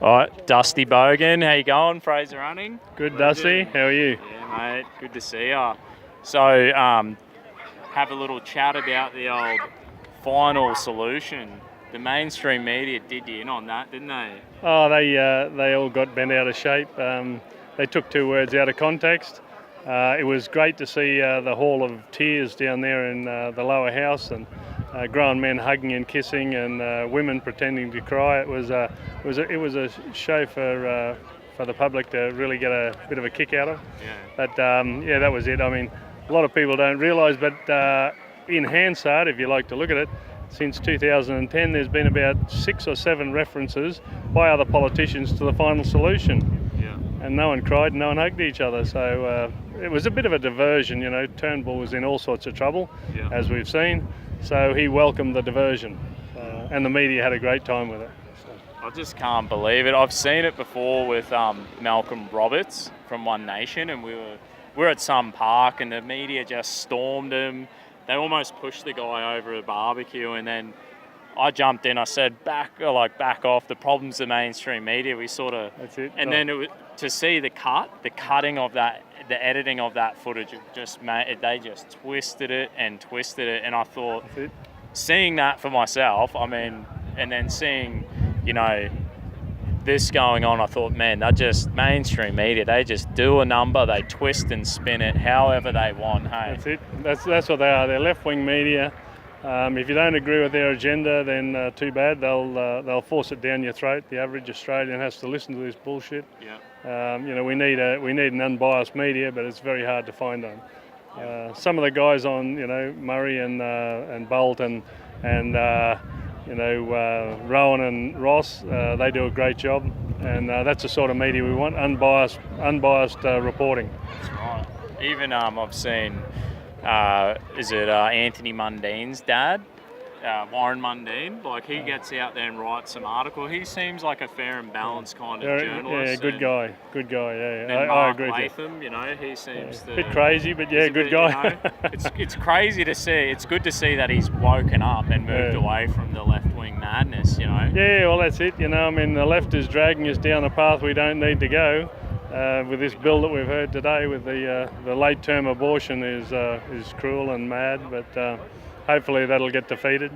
All right, Dusty Bogan, how you going? Fraser Anning. Good, Dusty. How are you? Yeah, mate. Good to see you. So, have a little chat about the old final solution. The mainstream media did you in on that, didn't they? Oh, they all got bent out of shape. They took two words out of context. It was great to see the Hall of Tears down there in the lower house, and grown men hugging and kissing, and women pretending to cry. It was a show for the public to really get a bit of a kick out of. Yeah. But that was it. I mean, a lot of people don't realise, but in Hansard, if you like to look at it, since 2010, there's been about 6 or 7 references by other politicians to the final solution. Yeah. And no one cried, no one hugged each other. So it was a bit of a diversion, you know. Turnbull was in all sorts of trouble, as we've seen. So he welcomed the diversion. And the media had a great time with it. So. I just can't believe it. I've seen it before with Malcolm Roberts from One Nation, and we were at some park and the media just stormed him. They almost pushed the guy over a barbecue, and then I jumped in. I said, back off. The problem's the mainstream media. We sort of... That's it. And then to see the cutting of that, the editing of that footage, they just twisted it. And I thought, seeing that for myself, I mean, and then seeing, you know, this going on, I thought, man, they're just mainstream media. They just do a number, they twist and spin it however they want. Hey, that's it. That's what they are. They're left-wing media. If you don't agree with their agenda, then too bad. They'll force it down your throat. The average Australian has to listen to this bullshit. Yeah. You know, we need an unbiased media, but it's very hard to find one. Some of the guys on, you know, Murray and Bolt and Rowan and Ross, they do a great job, and that's the sort of media we want, unbiased reporting. That's right. Even I've seen, Anthony Mundine's dad, Warren Mundine, like he gets out there and writes some article. He seems like a fair and balanced kind of journalist. Yeah, good guy. And I agree. Latham, you know, he seems a bit crazy, but good guy. You know, it's crazy to see. It's good to see that he's woken up and moved away from the left-wing madness, you know. Yeah, well, that's it. You know, I mean, the left is dragging us down a path we don't need to go. With this bill that we've heard today, with the late-term abortion is cruel and mad, but hopefully that'll get defeated.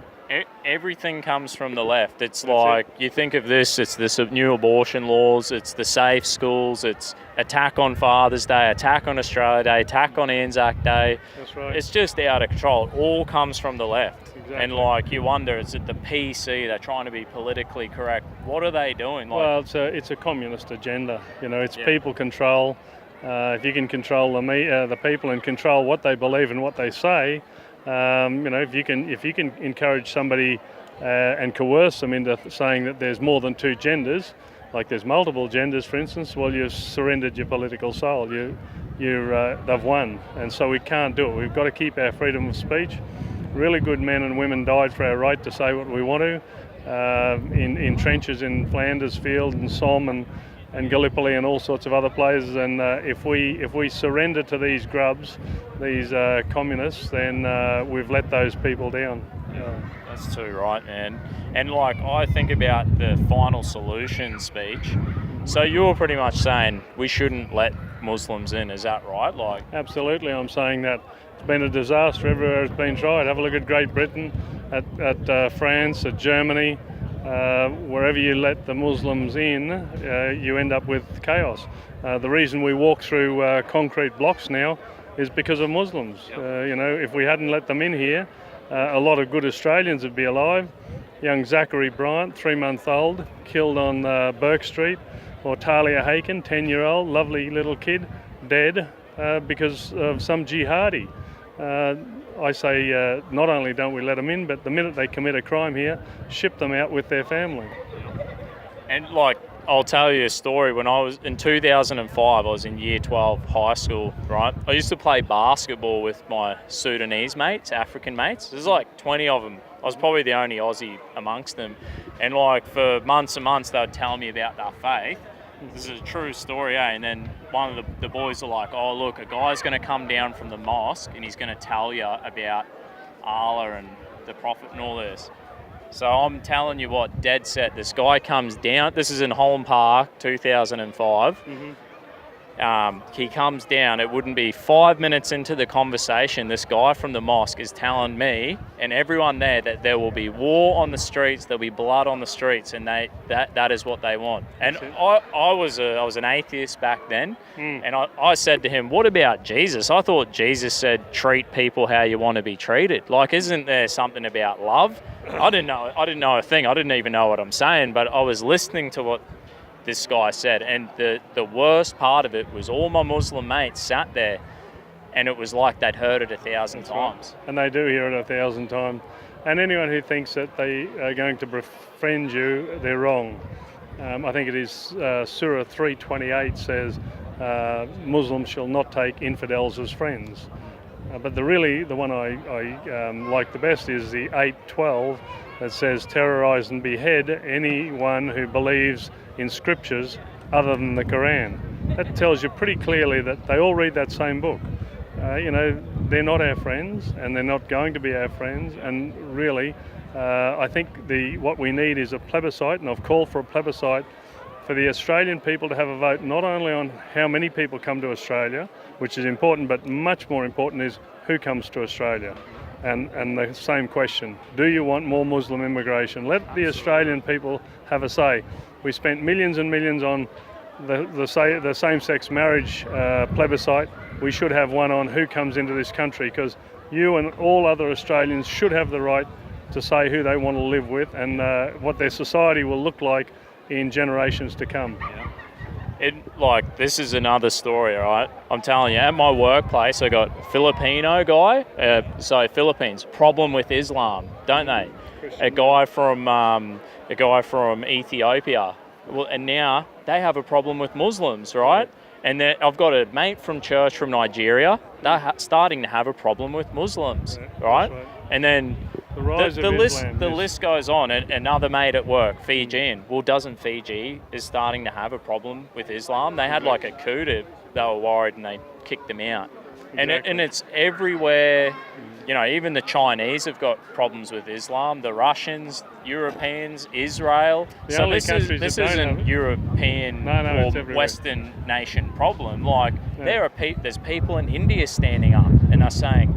Everything comes from the left. It's like, you think of this, it's the new abortion laws, it's the safe schools, it's attack on Father's Day, attack on Australia Day, attack on Anzac Day. That's right. It's just out of control. It all comes from the left. Exactly. And like, you wonder, is it the PC? They're trying to be politically correct. What are they doing? Well, it's a communist agenda. You know, it's people control. If you can control the people and control what they believe and what they say, you know, if you can encourage somebody and coerce them into saying that there's more than two genders, like there's multiple genders, for instance, well, you've surrendered your political soul. They've won, and so we can't do it. We've got to keep our freedom of speech. Really good men and women died for our right to say what we want to, in trenches in Flanders Field and Somme and Gallipoli and all sorts of other places. And if we surrender to these grubs, these communists, then we've let those people down. That's too right, man. And like, I think about the final solution speech. So you're pretty much saying we shouldn't let Muslims in, is that right? Like, absolutely, I'm saying that. It's been a disaster everywhere it's been tried. Have a look at Great Britain, at France, at Germany. Wherever you let the Muslims in, you end up with chaos. The reason we walk through concrete blocks now is because of Muslims. You know, if we hadn't let them in here, a lot of good Australians would be alive. Young Zachary Bryant, 3-month-old, killed on Burke Street, or Talia Haken, 10-year-old, lovely little kid, dead because of some jihadi. I say not only don't we let them in, but the minute they commit a crime here, ship them out with their family. And like, I'll tell you a story. When I was in 2005, I was in year 12 high school, right? I used to play basketball with my Sudanese mates, African mates. There's like 20 of them. I was probably the only Aussie amongst them. And like, for months and months, they would tell me about their faith. This is a true story, eh? And then one of the boys are like, oh, look, a guy's going to come down from the mosque and he's going to tell you about Allah and the Prophet and all this. So I'm telling you what, dead set. This guy comes down. This is in Holland Park, 2005. He comes down. It wouldn't be 5 minutes into the conversation. This guy from the mosque is telling me and everyone there that there will be war on the streets. There'll be blood on the streets, and that is what they want. And I was an atheist back then, and I said to him, "What about Jesus? I thought Jesus said treat people how you want to be treated. Like, isn't there something about love?" I didn't know a thing. I didn't even know what I'm saying, but I was listening to what this guy said, and the worst part of it was all my Muslim mates sat there, and it was like they'd heard it 1,000 times. Right. And they do hear it 1,000 times. And anyone who thinks that they are going to befriend you, they're wrong. I think it is Surah 3:28 says, Muslims shall not take infidels as friends. But the one I like the best is the 8:12 that says, terrorise and behead anyone who believes in scriptures other than the Quran. That tells you pretty clearly that they all read that same book. They're not our friends, and they're not going to be our friends. And really, I think what we need is a plebiscite, and I've called for a plebiscite for the Australian people to have a vote, not only on how many people come to Australia, which is important, but much more important is who comes to Australia. And the same question, do you want more Muslim immigration? Let the Australian people have a say. We spent millions and millions on the same-sex marriage plebiscite. We should have one on who comes into this country, because you and all other Australians should have the right to say who they want to live with and what their society will look like in generations to come. This is another story, all right? I'm telling you, at my workplace, I got a Filipino guy, Philippines, problem with Islam, don't they? A guy from Ethiopia, and now they have a problem with Muslims, right? And I've got a mate from church from Nigeria. They're starting to have a problem with Muslims, right? And then the list goes on. And another mate at work, Fijian. Well, doesn't Fiji is starting to have a problem with Islam? They had like a coup. They were worried and they kicked them out. Exactly. And it's everywhere. Even the Chinese have got problems with Islam. The Russians, Europeans, Israel. So this isn't European or Western nation problem. There's people in India standing up and are saying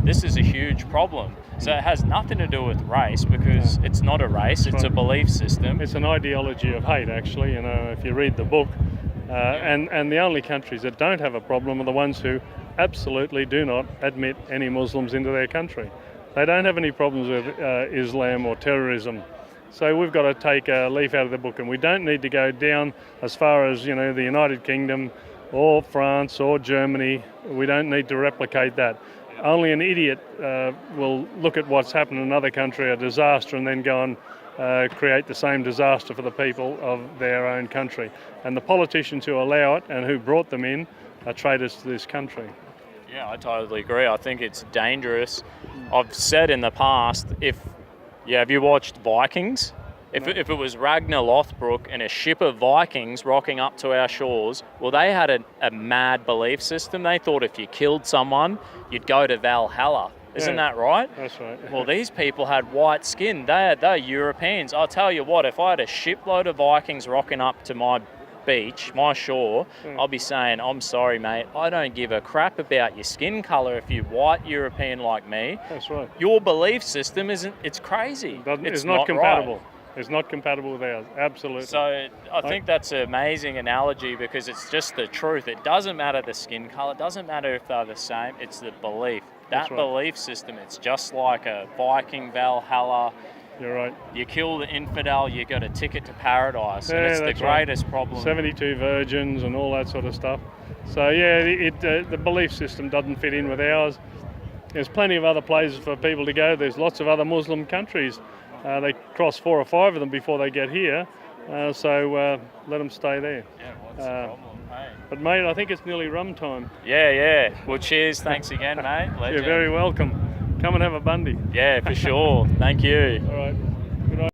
this is a huge problem. So it has nothing to do with race, because it's not a race, it's a belief system. It's an ideology of hate, actually, if you read the book. And the only countries that don't have a problem are the ones who absolutely do not admit any Muslims into their country. They don't have any problems with Islam or terrorism. So we've got to take a leaf out of the book, and we don't need to go down as far as, the United Kingdom or France or Germany. We don't need to replicate that. Only an idiot will look at what's happened in another country, a disaster, and then go and create the same disaster for the people of their own country. And the politicians who allow it and who brought them in are traitors to this country. Yeah, I totally agree. I think it's dangerous. I've said in the past, have you watched Vikings? If it was Ragnar Lothbrok and a ship of Vikings rocking up to our shores, well, they had a mad belief system. They thought if you killed someone, you'd go to Valhalla. Isn't that right? That's right. Well, these people had white skin. They're Europeans. I'll tell you what, if I had a shipload of Vikings rocking up to my beach, my shore, I'll be saying, I'm sorry, mate, I don't give a crap about your skin colour if you're white European like me. That's right. Your belief system it's crazy. It's not compatible. Right. It's not compatible with ours, absolutely. So I think that's an amazing analogy, because it's just the truth. It doesn't matter the skin colour, it doesn't matter if they're the same, it's the belief. That belief system, it's just like a Viking Valhalla. You're right. You kill the infidel, you got a ticket to paradise, and it's the greatest problem. 72 virgins and all that sort of stuff. So the belief system doesn't fit in with ours. There's plenty of other places for people to go. There's lots of other Muslim countries. They cross 4 or 5 of them before they get here, so let them stay there. Yeah, what's the problem? Hey. But mate, I think it's nearly rum time. Yeah. Well, cheers. Thanks again, mate. Legend. You're very welcome. Come and have a bundy. Yeah, for sure. Thank you. All right.